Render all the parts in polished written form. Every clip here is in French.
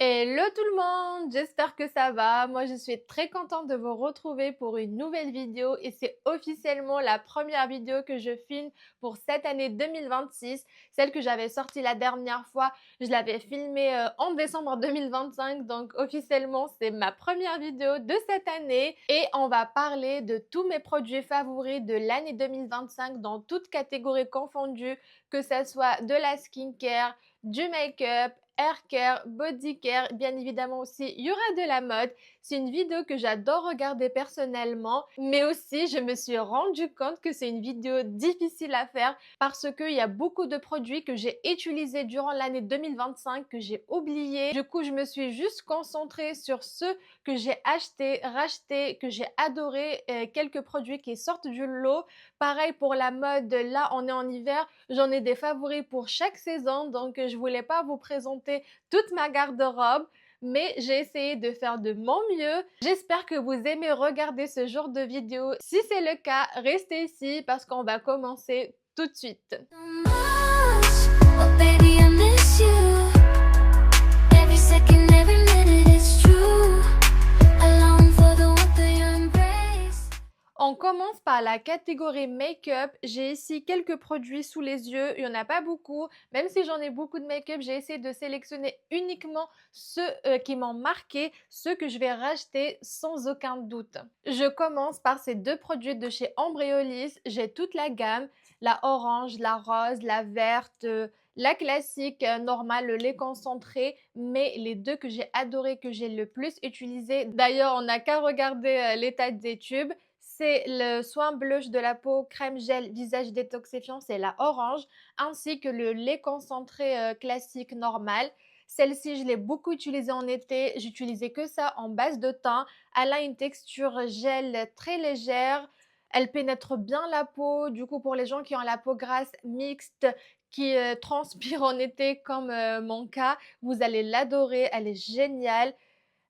Hello tout le monde, j'espère que ça va. Moi je suis très contente de vous retrouver pour une nouvelle vidéo et c'est officiellement la première vidéo que je filme pour cette année 2026. Celle que j'avais sortie la dernière fois, je l'avais filmée en décembre 2025, donc officiellement c'est ma première vidéo de cette année et on va parler de tous mes produits favoris de l'année 2025 dans toutes catégories confondues, que ce soit de la skincare, du make-up, hair care, body care, bien évidemment aussi, il y aura de la mode. C'est une vidéo que j'adore regarder personnellement, mais aussi je me suis rendu compte que c'est une vidéo difficile à faire parce qu'il y a beaucoup de produits que j'ai utilisés durant l'année 2025 que j'ai oubliés. Du coup, je me suis juste concentrée sur ceux que j'ai achetés, rachetés, que j'ai adoré, quelques produits qui sortent du lot. Pareil pour la mode, là on est en hiver, j'en ai des favoris pour chaque saison, donc je voulais pas vous présenter toute ma garde-robe, mais j'ai essayé de faire de mon mieux. J'espère que vous aimez regarder ce genre de vidéo. Si c'est le cas, restez ici parce qu'on va commencer tout de suite. On commence par la catégorie make-up. J'ai ici quelques produits sous les yeux. Il n'y en a pas beaucoup. Même si j'en ai beaucoup de make-up, j'ai essayé de sélectionner uniquement ceux qui m'ont marqué, ceux que je vais racheter sans aucun doute. Je commence par ces deux produits de chez Embryolisse. J'ai toute la gamme, la orange, la rose, la verte, la classique normale, le lait concentré, mais les deux que j'ai adoré, que j'ai le plus utilisé. D'ailleurs, on n'a qu'à regarder l'état des tubes. C'est le soin blush de la peau crème gel visage détoxifiant, c'est la orange, ainsi que le lait concentré classique normal. Celle-ci, je l'ai beaucoup utilisée en été, j'utilisais que ça en base de teint. Elle a une texture gel très légère, elle pénètre bien la peau, du coup pour les gens qui ont la peau grasse mixte, qui transpirent en été comme mon cas, vous allez l'adorer, elle est géniale.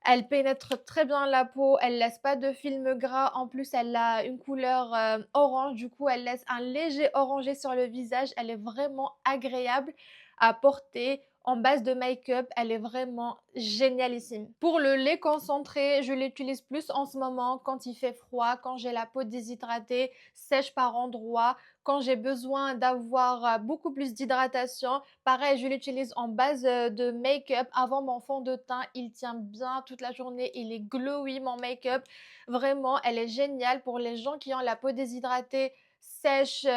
Elle pénètre très bien la peau, elle laisse pas de film gras. En plus, elle a une couleur orange, du coup, elle laisse un léger orangé sur le visage. Elle est vraiment agréable à porter. En base de make-up, elle est vraiment génialissime. Pour le lait concentré, je l'utilise plus en ce moment quand il fait froid, quand j'ai la peau déshydratée, sèche par endroits, quand j'ai besoin d'avoir beaucoup plus d'hydratation. Pareil, je l'utilise en base de make-up avant mon fond de teint. Il tient bien toute la journée. Il est glowy, mon make-up. Vraiment, elle est géniale pour les gens qui ont la peau déshydratée, sèche,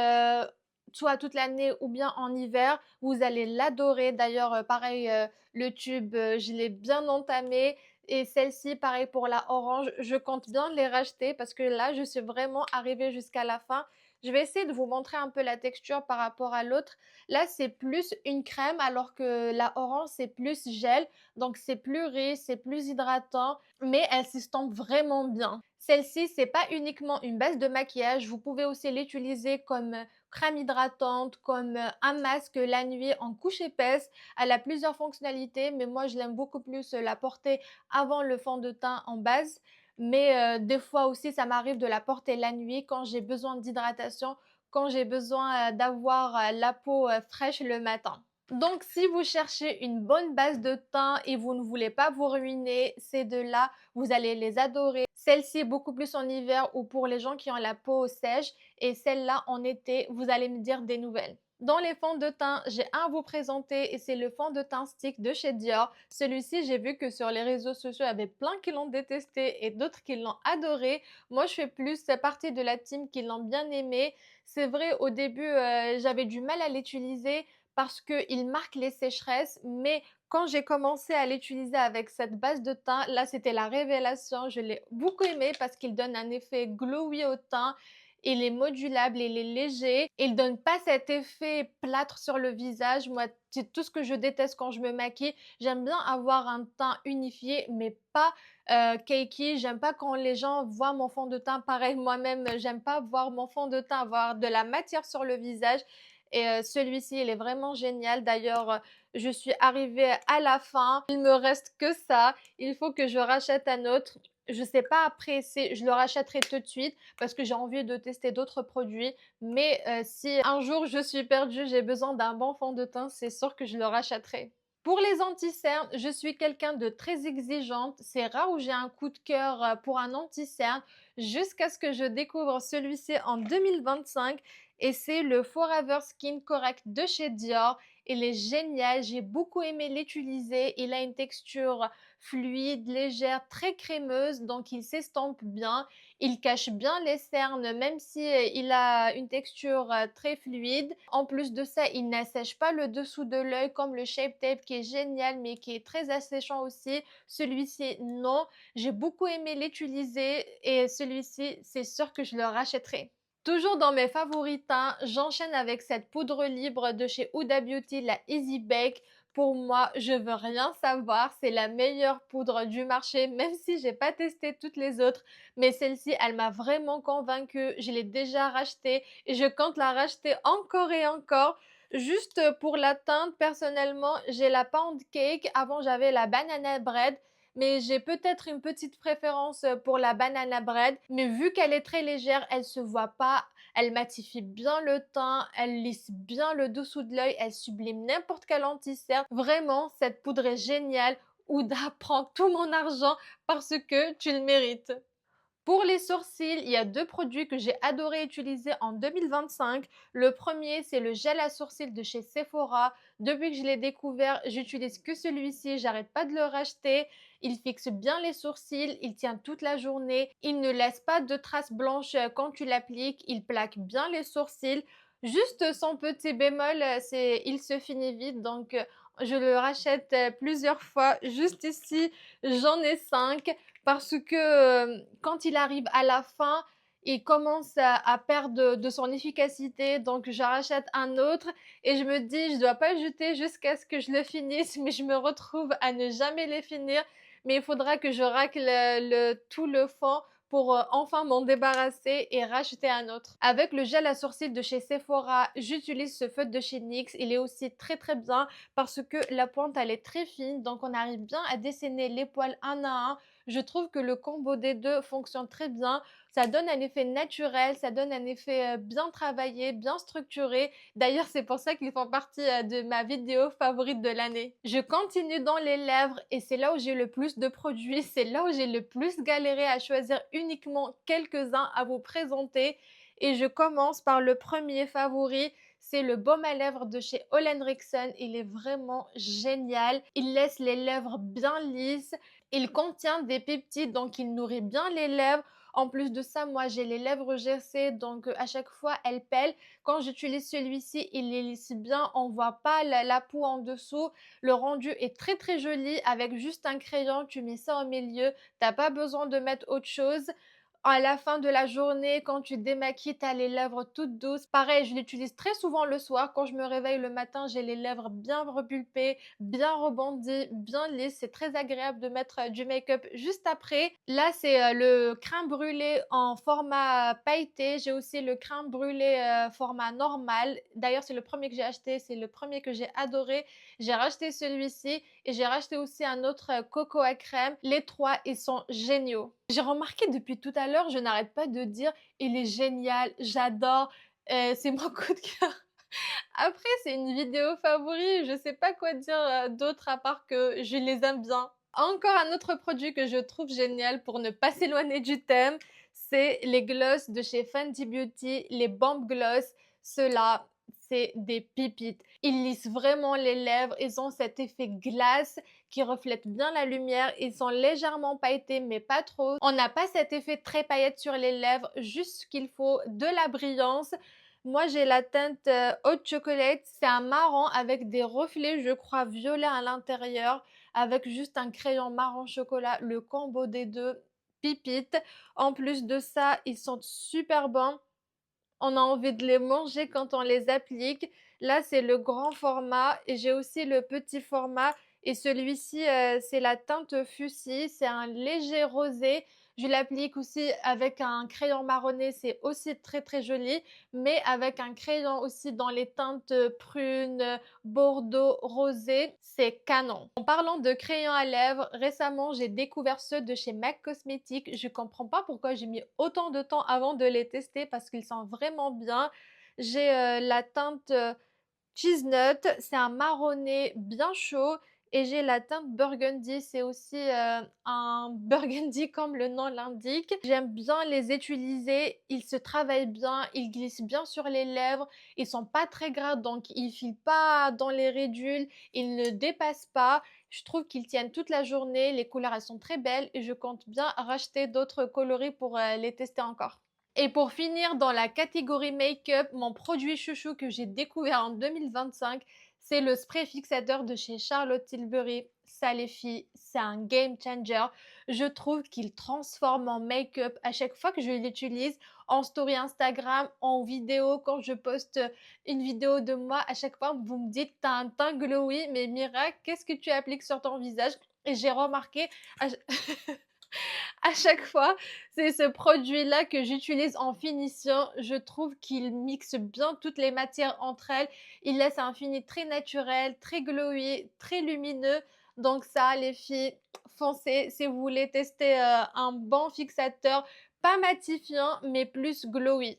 soit toute l'année ou bien en hiver. Vous allez l'adorer. D'ailleurs, pareil, le tube, je l'ai bien entamé. Et celle-ci, pareil pour la orange, je compte bien les racheter parce que là, je suis vraiment arrivée jusqu'à la fin. Je vais essayer de vous montrer un peu la texture par rapport à l'autre. Là, c'est plus une crème alors que la orange, c'est plus gel. Donc, c'est plus riche, c'est plus hydratant, mais elle s'estompe vraiment bien. Celle-ci, c'est pas uniquement une base de maquillage. Vous pouvez aussi l'utiliser comme crème hydratante, comme un masque la nuit en couche épaisse. Elle a plusieurs fonctionnalités, mais moi, je l'aime beaucoup plus la porter avant le fond de teint en base. Mais des fois aussi, ça m'arrive de la porter la nuit quand j'ai besoin d'hydratation, quand j'ai besoin d'avoir la peau fraîche le matin. Donc, si vous cherchez une bonne base de teint et vous ne voulez pas vous ruiner, ces deux-là, vous allez les adorer. Celle-ci beaucoup plus en hiver ou pour les gens qui ont la peau sèche et celle-là en été, vous allez me dire des nouvelles. Dans les fonds de teint, j'ai un à vous présenter et c'est le fond de teint stick de chez Dior. Celui-ci, j'ai vu que sur les réseaux sociaux, il y avait plein qui l'ont détesté et d'autres qui l'ont adoré. Moi, je fais plus partie de la team qui l'ont bien aimé. C'est vrai, au début, j'avais du mal à l'utiliser parce qu'il marque les sécheresses, mais quand j'ai commencé à l'utiliser avec cette base de teint, là, c'était la révélation. Je l'ai beaucoup aimé parce qu'il donne un effet glowy au teint. Il est modulable, il est léger. Il donne pas cet effet plâtre sur le visage. Moi, c'est tout ce que je déteste quand je me maquille. J'aime bien avoir un teint unifié, mais pas cakey. J'aime pas quand les gens voient mon fond de teint. Pareil, moi-même, j'aime pas voir mon fond de teint avoir de la matière sur le visage. Et celui-ci, il est vraiment génial. D'ailleurs, je suis arrivée à la fin. Il me reste que ça. Il faut que je rachète un autre. Je sais pas après, je le rachèterai tout de suite parce que j'ai envie de tester d'autres produits. Mais si un jour je suis perdue, j'ai besoin d'un bon fond de teint, c'est sûr que je le rachèterai. Pour les anti-cernes, je suis quelqu'un de très exigeante. C'est rare où j'ai un coup de cœur pour un anti-cerne jusqu'à ce que je découvre celui-ci en 2025 et c'est le Forever Skin Correct de chez Dior. Il est génial, j'ai beaucoup aimé l'utiliser. Il a une texture fluide, légère, très crémeuse, donc il s'estompe bien. Il cache bien les cernes, même si il a une texture très fluide. En plus de ça, il n'assèche pas le dessous de l'œil comme le Shape Tape qui est génial, mais qui est très asséchant aussi. Celui-ci, non. J'ai beaucoup aimé l'utiliser et celui-ci, c'est sûr que je le rachèterai. Toujours dans mes favoris teints, j'enchaîne avec cette poudre libre de chez Huda Beauty, la Easy Bake. Pour moi, je veux rien savoir, c'est la meilleure poudre du marché, même si j'ai pas testé toutes les autres. Mais celle-ci, elle m'a vraiment convaincue. Je l'ai déjà rachetée et je compte la racheter encore et encore. Juste pour la teinte, personnellement, j'ai la Pound Cake. Avant, j'avais la Banana Bread. Mais j'ai peut-être une petite préférence pour la Banana Bread. Mais vu qu'elle est très légère, elle se voit pas. Elle matifie bien le teint, elle lisse bien le dessous de l'œil, elle sublime n'importe quel anti-cerne. Vraiment, cette poudre est géniale. Ouda, prends tout mon argent parce que tu le mérites. Pour les sourcils, il y a deux produits que j'ai adoré utiliser en 2025. Le premier, c'est le gel à sourcils de chez Sephora. Depuis que je l'ai découvert, j'utilise que celui-ci, j'arrête pas de le racheter. Il fixe bien les sourcils, il tient toute la journée, il ne laisse pas de traces blanches quand tu l'appliques, il plaque bien les sourcils. Juste son petit bémol, c'est il se finit vite, donc je le rachète plusieurs fois. Juste ici, j'en ai 5 parce que quand il arrive à la fin, il commence à perdre de son efficacité, donc je rachète un autre et je me dis, je dois pas le jeter jusqu'à ce que je le finisse, mais je me retrouve à ne jamais les finir. Mais il faudra que je racle tout le fond pour enfin m'en débarrasser et racheter un autre. Avec le gel à sourcils de chez Sephora, j'utilise ce feutre de chez NYX. Il est aussi très très bien parce que la pointe elle est très fine, donc on arrive bien à dessiner les poils un à un. Je trouve que le combo des deux fonctionne très bien. Ça donne un effet naturel, ça donne un effet bien travaillé, bien structuré. D'ailleurs, c'est pour ça qu'ils font partie de ma vidéo favorite de l'année. Je continue dans les lèvres et c'est là où j'ai le plus de produits. C'est là où j'ai le plus galéré à choisir uniquement quelques-uns à vous présenter. Et je commence par le premier favori. C'est le baume à lèvres de chez Ole Henriksen. Il est vraiment génial. Il laisse les lèvres bien lisses. Il contient des peptides, donc il nourrit bien les lèvres. En plus de ça, moi j'ai les lèvres gercées, donc à chaque fois elles pèlent. Quand j'utilise celui-ci, il les lisse bien, on voit pas la peau en dessous. Le rendu est très très joli avec juste un crayon, tu mets ça au milieu, t'as pas besoin de mettre autre chose. À la fin de la journée, quand tu te démaquilles, tu as les lèvres toutes douces. Pareil, je l'utilise très souvent le soir. Quand je me réveille le matin, j'ai les lèvres bien repulpées, bien rebondies, bien lisses. C'est très agréable de mettre du make-up juste après. Là, c'est le crème brûlé en format pailleté. J'ai aussi le crème brûlé format normal. D'ailleurs, c'est le premier que j'ai acheté. C'est le premier que j'ai adoré. J'ai racheté celui-ci et j'ai racheté aussi un autre coco à crème. Les trois, ils sont géniaux. J'ai remarqué depuis tout à l'heure, je n'arrête pas de dire il est génial, j'adore, c'est mon coup de cœur. Après, c'est une vidéo favori, je sais pas quoi dire d'autre à part que je les aime bien. Encore un autre produit que je trouve génial pour ne pas s'éloigner du thème, c'est les gloss de chez Fenty Beauty, les Bomb Gloss. Ceux-là, c'est des pépites. Ils lissent vraiment les lèvres, ils ont cet effet glace qui reflètent bien la lumière. Ils sont légèrement pailletés, mais pas trop. On n'a pas cet effet très paillette sur les lèvres, juste ce qu'il faut, de la brillance. Moi, j'ai la teinte Hot Chocolate. C'est un marron avec des reflets, je crois, violets à l'intérieur, avec juste un crayon marron chocolat. Le combo des deux, pipite. En plus de ça, ils sont super bons. On a envie de les manger quand on les applique. Là, c'est le grand format et j'ai aussi le petit format. Et celui-ci, c'est la teinte Fuchsia. C'est un léger rosé. Je l'applique aussi avec un crayon marronné. C'est aussi très très joli. Mais avec un crayon aussi dans les teintes prunes, bordeaux, rosé. C'est canon. En parlant de crayons à lèvres, récemment, j'ai découvert ceux de chez MAC Cosmetics. Je comprends pas pourquoi j'ai mis autant de temps avant de les tester parce qu'ils sont vraiment bien. J'ai la teinte Cheese Nut, c'est un marronné bien chaud et j'ai la teinte burgundy. C'est aussi, un burgundy comme le nom l'indique. J'aime bien les utiliser, ils se travaillent bien, ils glissent bien sur les lèvres, ils sont pas très gras donc ils filent pas dans les ridules, ils ne dépassent pas. Je trouve qu'ils tiennent toute la journée, les couleurs elles sont très belles et je compte bien racheter d'autres coloris pour, les tester encore. Et pour finir, dans la catégorie make-up, mon produit chouchou que j'ai découvert en 2025, c'est le spray fixateur de chez Charlotte Tilbury. Ça, les filles, c'est un game changer. Je trouve qu'il transforme mon make-up à chaque fois que je l'utilise en story Instagram, en vidéo. Quand je poste une vidéo de moi, à chaque fois, vous me dites, t'as un teint glowy, mais Mira, qu'est-ce que tu appliques sur ton visage? Et j'ai remarqué, à à chaque fois, c'est ce produit-là que j'utilise en finition. Je trouve qu'il mixe bien toutes les matières entre elles. Il laisse un fini très naturel, très glowy, très lumineux. Donc ça, les filles, foncez si vous voulez tester un bon fixateur, pas matifiant, mais plus glowy.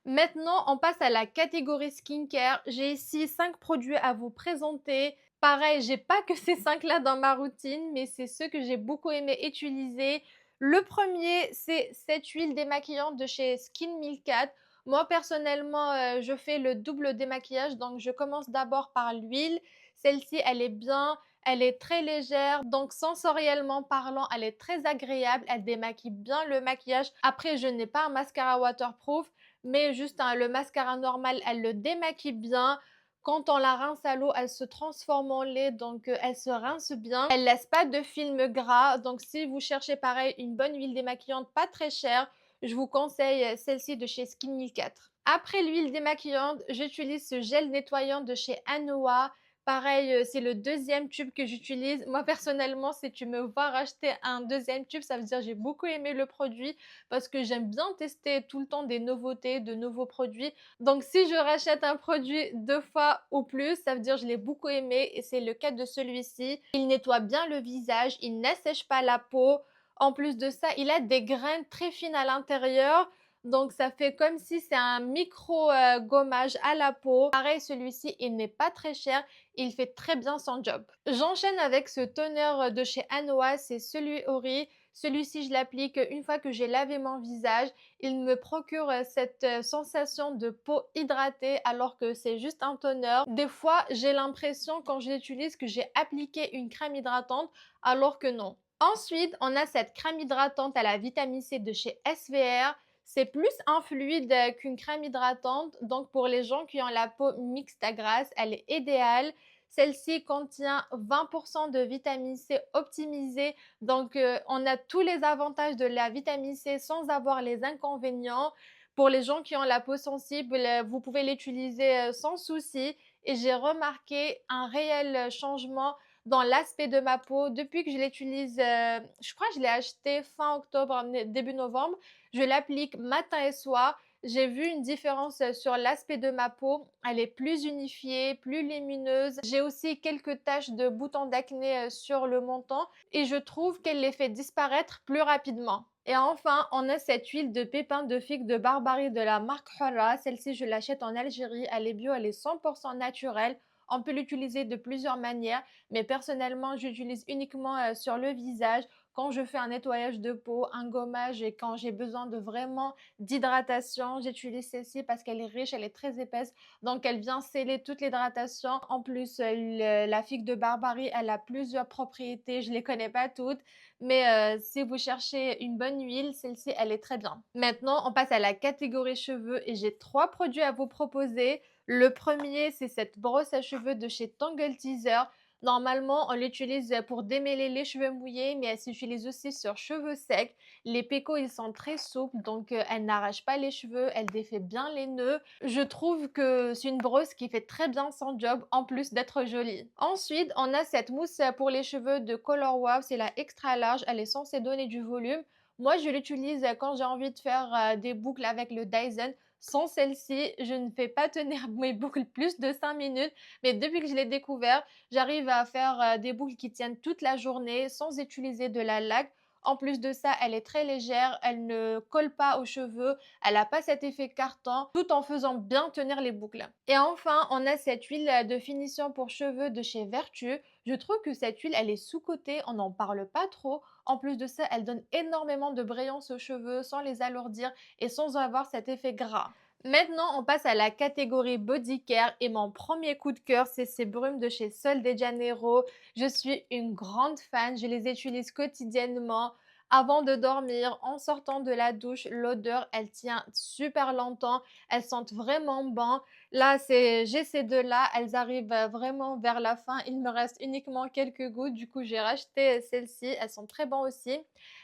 Maintenant, on passe à la catégorie skincare. J'ai ici 5 produits à vous présenter. Pareil, j'ai pas que ces 5 là dans ma routine, mais c'est ceux que j'ai beaucoup aimé utiliser. Le premier, c'est cette huile démaquillante de chez Skin Milkat. Moi, personnellement, je fais le double démaquillage, donc je commence d'abord par l'huile. Celle-ci, elle est bien, elle est très légère, donc sensoriellement parlant, elle est très agréable. Elle démaquille bien le maquillage. Après, je n'ai pas un mascara waterproof, mais juste le mascara normal, elle le démaquille bien. Quand on la rince à l'eau, elle se transforme en lait, donc elle se rince bien. Elle laisse pas de film gras, donc si vous cherchez pareil une bonne huile démaquillante pas très chère, je vous conseille celle-ci de chez Skin 1004. Après l'huile démaquillante, j'utilise ce gel nettoyant de chez Anoa. Pareil, c'est le deuxième tube que j'utilise. Moi, personnellement, si tu me vois racheter un deuxième tube, ça veut dire que j'ai beaucoup aimé le produit parce que j'aime bien tester tout le temps des nouveautés, de nouveaux produits. Donc, si je rachète un produit 2 fois ou plus, ça veut dire que je l'ai beaucoup aimé et c'est le cas de celui-ci. Il nettoie bien le visage, il n'assèche pas la peau. En plus de ça, il a des graines très fines à l'intérieur. Donc, ça fait comme si c'est un micro gommage à la peau. Pareil, celui-ci, il n'est pas très cher. Il fait très bien son job. J'enchaîne avec ce toner de chez Anoa, c'est celui Ori. Celui-ci, je l'applique une fois que j'ai lavé mon visage. Il me procure cette sensation de peau hydratée alors que c'est juste un toner. Des fois, j'ai l'impression quand je l'utilise que j'ai appliqué une crème hydratante alors que non. Ensuite, on a cette crème hydratante à la vitamine C de chez SVR. C'est plus un fluide qu'une crème hydratante. Donc, pour les gens qui ont la peau mixte à grasse, elle est idéale. Celle-ci contient 20% de vitamine C optimisée. Donc, on a tous les avantages de la vitamine C sans avoir les inconvénients. Pour les gens qui ont la peau sensible, vous pouvez l'utiliser sans souci. Et j'ai remarqué un réel changement dans l'aspect de ma peau depuis que je l'utilise. Je crois que je l'ai acheté fin octobre, début novembre. Je l'applique matin et soir. J'ai vu une différence sur l'aspect de ma peau. Elle est plus unifiée, plus lumineuse. J'ai aussi quelques taches de boutons d'acné sur le menton et je trouve qu'elle les fait disparaître plus rapidement. Et enfin, on a cette huile de pépins de figue de Barbarie de la marque Hora. Celle-ci, je l'achète en Algérie. Elle est bio, elle est 100% naturelle. On peut l'utiliser de plusieurs manières, mais personnellement, j'utilise uniquement sur le visage quand je fais un nettoyage de peau, un gommage et quand j'ai besoin de vraiment d'hydratation. J'utilise celle-ci parce qu'elle est riche, elle est très épaisse, donc elle vient sceller toute l'hydratation. En plus, la figue de Barbarie, elle a plusieurs propriétés, je les connais pas toutes, mais si vous cherchez une bonne huile, celle-ci, elle est très bien. Maintenant, on passe à la catégorie cheveux et j'ai 3 produits à vous proposer. Le premier, c'est cette brosse à cheveux de chez Tangle Teezer. Normalement, on l'utilise pour démêler les cheveux mouillés, mais elle s'utilise aussi sur cheveux secs. Les pécos, ils sont très souples, donc elle n'arrache pas les cheveux, elle défait bien les nœuds. Je trouve que c'est une brosse qui fait très bien son job, en plus d'être jolie. Ensuite, on a cette mousse pour les cheveux de Color Wow, c'est la extra large, elle est censée donner du volume. Moi, je l'utilise quand j'ai envie de faire des boucles avec le Dyson. Sans celle-ci, je ne fais pas tenir mes boucles plus de 5 minutes, mais depuis que je l'ai découvert, j'arrive à faire des boucles qui tiennent toute la journée sans utiliser de la laque. En plus de ça, elle est très légère, elle ne colle pas aux cheveux, elle a pas cet effet carton, tout en faisant bien tenir les boucles. Et enfin, on a cette huile de finition pour cheveux de chez Vertu. Je trouve que cette huile, elle est sous-cotée, on n'en parle pas trop. En plus de ça, elle donne énormément de brillance aux cheveux sans les alourdir et sans avoir cet effet gras. Maintenant, on passe à la catégorie body care et mon premier coup de cœur, c'est ces brumes de chez Sol de Janeiro. Je suis une grande fan, je les utilise quotidiennement. Avant de dormir, en sortant de la douche, l'odeur, elle tient super longtemps. Elles sentent vraiment bon. Là, j'ai ces deux-là. Elles arrivent vraiment vers la fin. Il me reste uniquement quelques gouttes. Du coup, j'ai racheté celles-ci. Elles sont très bonnes aussi.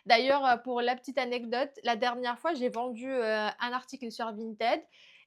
D'ailleurs, pour la petite anecdote, la dernière fois, j'ai vendu un article sur Vinted.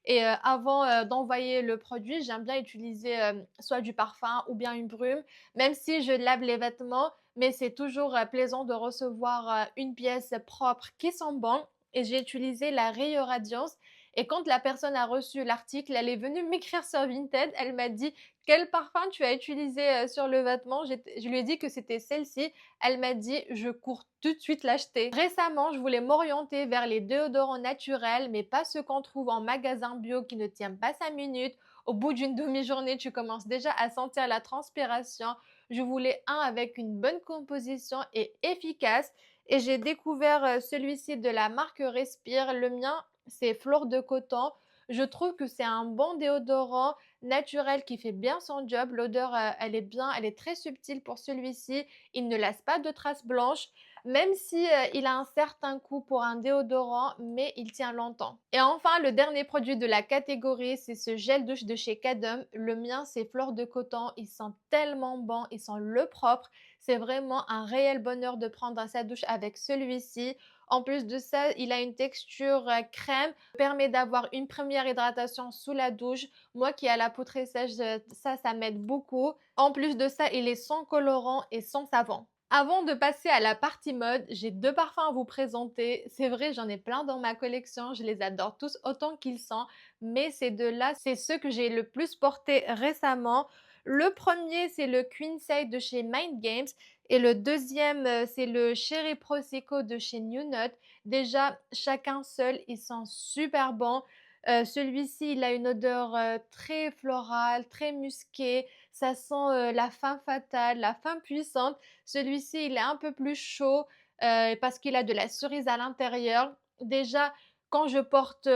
Et avant d'envoyer le produit, j'aime bien utiliser soit du parfum ou bien une brume, même si je lave les vêtements, mais c'est toujours plaisant de recevoir une pièce propre qui sent bon. Et j'ai utilisé la Rio Radiance. Et quand la personne a reçu l'article, elle est venue m'écrire sur Vinted. Elle m'a dit quel parfum tu as utilisé sur le vêtement. Je lui ai dit que c'était celle-ci. Elle m'a dit je cours tout de suite l'acheter. Récemment, je voulais m'orienter vers les déodorants naturels, mais pas ceux qu'on trouve en magasin bio qui ne tiennent pas 5 minutes. Au bout d'une demi-journée, tu commences déjà à sentir la transpiration. Je voulais un avec une bonne composition et efficace. Et j'ai découvert celui-ci de la marque Respire. Le mien, c'est Fleur de Coton. Je trouve que c'est un bon déodorant naturel qui fait bien son job. L'odeur, elle est bien, elle est très subtile pour celui-ci. Il ne laisse pas de traces blanches, même si il a un certain coût pour un déodorant, mais il tient longtemps. Et enfin, le dernier produit de la catégorie, c'est ce gel douche de chez Cadum. Le mien, c'est Fleur de Coton. Il sent tellement bon, il sent le propre. C'est vraiment un réel bonheur de prendre sa douche avec celui-ci. En plus de ça, il a une texture crème, permet d'avoir une première hydratation sous la douche. Moi qui ai la peau très sèche, ça m'aide beaucoup. En plus de ça, il est sans colorant et sans savon. Avant de passer à la partie mode, j'ai deux parfums à vous présenter. C'est vrai, j'en ai plein dans ma collection, je les adore tous autant qu'ils sont, mais ces deux-là, c'est ceux que j'ai le plus portés récemment. Le premier, c'est le Queen Side de chez Mind Games et le deuxième, c'est le Cherry Prosecco de chez New Nut. Déjà, chacun seul, ils sont super bons. Celui-ci, il a une odeur très florale, très musquée. Ça sent la femme fatale, la femme puissante. Celui-ci, il est un peu plus chaud parce qu'il a de la cerise à l'intérieur. Déjà, quand je porte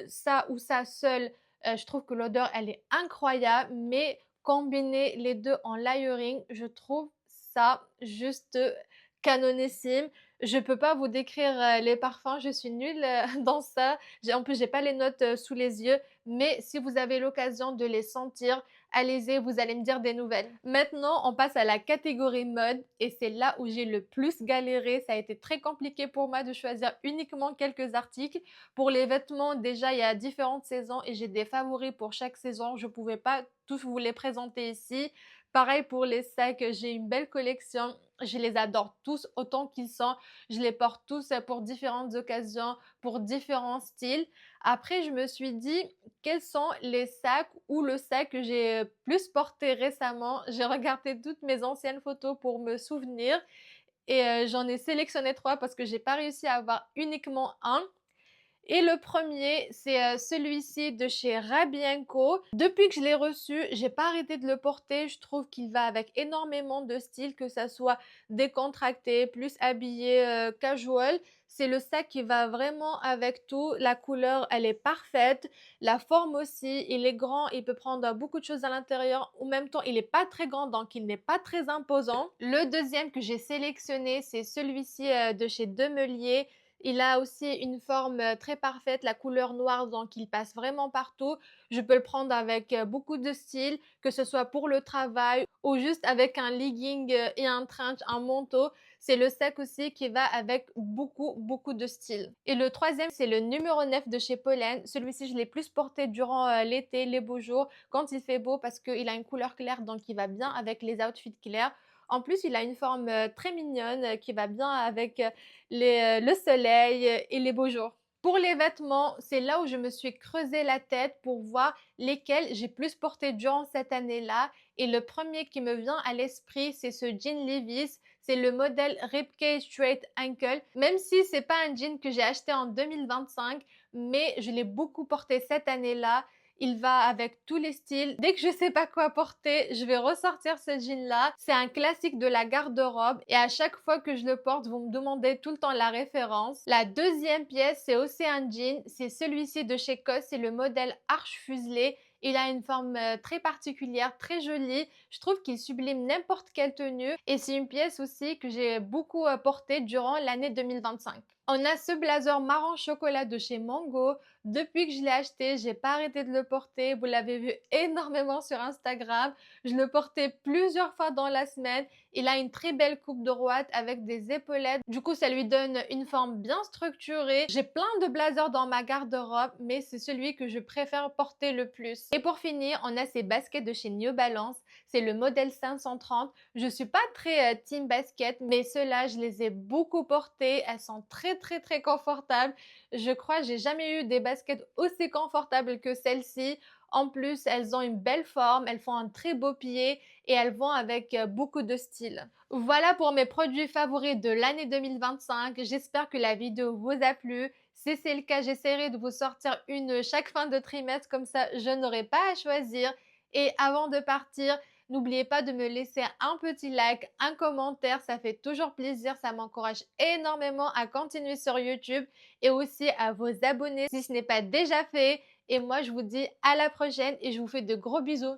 ça ou ça seul, je trouve que l'odeur, elle est incroyable. Mais combiner les deux en layering, je trouve ça juste canonissime. Je peux pas vous décrire les parfums, je suis nulle dans ça. En plus, j'ai pas les notes sous les yeux, mais si vous avez l'occasion de les sentir, allez-y, vous allez me dire des nouvelles. Maintenant, on passe à la catégorie mode et c'est là où j'ai le plus galéré. Ça a été très compliqué pour moi de choisir uniquement quelques articles. Pour les vêtements, déjà, il y a différentes saisons et j'ai des favoris pour chaque saison. Je pouvais pas tous vous les présenter ici. Pareil pour les sacs, j'ai une belle collection. Je les adore tous autant qu'ils sont. Je les porte tous pour différentes occasions, pour différents styles. Après, je me suis dit, quels sont les sacs ou le sac que j'ai plus porté récemment? J'ai regardé toutes mes anciennes photos pour me souvenir et j'en ai sélectionné trois parce que j'ai pas réussi à avoir uniquement un. Et le premier, c'est celui-ci de chez Rabienko. Depuis que je l'ai reçu, j'ai pas arrêté de le porter. Je trouve qu'il va avec énormément de style, que ça soit décontracté, plus habillé, casual. C'est le sac qui va vraiment avec tout. La couleur, elle est parfaite. La forme aussi, il est grand, il peut prendre beaucoup de choses à l'intérieur. En même temps, il est pas très grand, donc il n'est pas très imposant. Le deuxième que j'ai sélectionné, c'est celui-ci de chez Demelier. Il a aussi une forme très parfaite, la couleur noire, donc il passe vraiment partout. Je peux le prendre avec beaucoup de styles, que ce soit pour le travail ou juste avec un legging et un trench, un manteau. C'est le sac aussi qui va avec beaucoup de styles. Et le troisième, c'est le numéro 9 de chez Pollen. Celui-ci, je l'ai plus porté durant l'été, les beaux jours, quand il fait beau, parce qu'il a une couleur claire, donc il va bien avec les outfits clairs. En plus, il a une forme très mignonne qui va bien avec le soleil et les beaux jours. Pour les vêtements, c'est là où je me suis creusé la tête pour voir lesquels j'ai plus porté durant cette année-là. Et le premier qui me vient à l'esprit, c'est ce jean Levi's. C'est le modèle Ribcage Straight Ankle. Même si c'est pas un jean que j'ai acheté en 2025, mais je l'ai beaucoup porté cette année-là. Il va avec tous les styles. Dès que je sais pas quoi porter, je vais ressortir ce jean-là. C'est un classique de la garde-robe et à chaque fois que je le porte, vous me demandez tout le temps la référence. La deuxième pièce, c'est aussi un jean. C'est celui-ci de chez COS. C'est le modèle Arche Fuselé. Il a une forme très particulière, très jolie. Je trouve qu'il sublime n'importe quelle tenue et c'est une pièce aussi que j'ai beaucoup portée durant l'année 2025. On a ce blazer marron chocolat de chez Mango. Depuis que je l'ai acheté, j'ai pas arrêté de le porter. Vous l'avez vu énormément sur Instagram. Je le portais plusieurs fois dans la semaine. Il a une très belle coupe droite avec des épaulettes. Du coup, ça lui donne une forme bien structurée. J'ai plein de blazers dans ma garde-robe, mais c'est celui que je préfère porter le plus. Et pour finir, on a ces baskets de chez New Balance. C'est le modèle 530. Je suis pas très team basket, mais ceux-là, je les ai beaucoup portés. Elles sont très confortables. Je crois que j'ai jamais eu des baskets aussi confortables que celles-ci. En plus, elles ont une belle forme, elles font un très beau pied et elles vont avec beaucoup de style. Voilà pour mes produits favoris de l'année 2025. J'espère que la vidéo vous a plu. Si c'est le cas, j'essaierai de vous sortir une chaque fin de trimestre, comme ça je n'aurai pas à choisir. Et avant de partir, n'oubliez pas de me laisser un petit like, un commentaire, ça fait toujours plaisir, ça m'encourage énormément à continuer sur YouTube et aussi à vous abonner si ce n'est pas déjà fait. Et moi, je vous dis à la prochaine et je vous fais de gros bisous.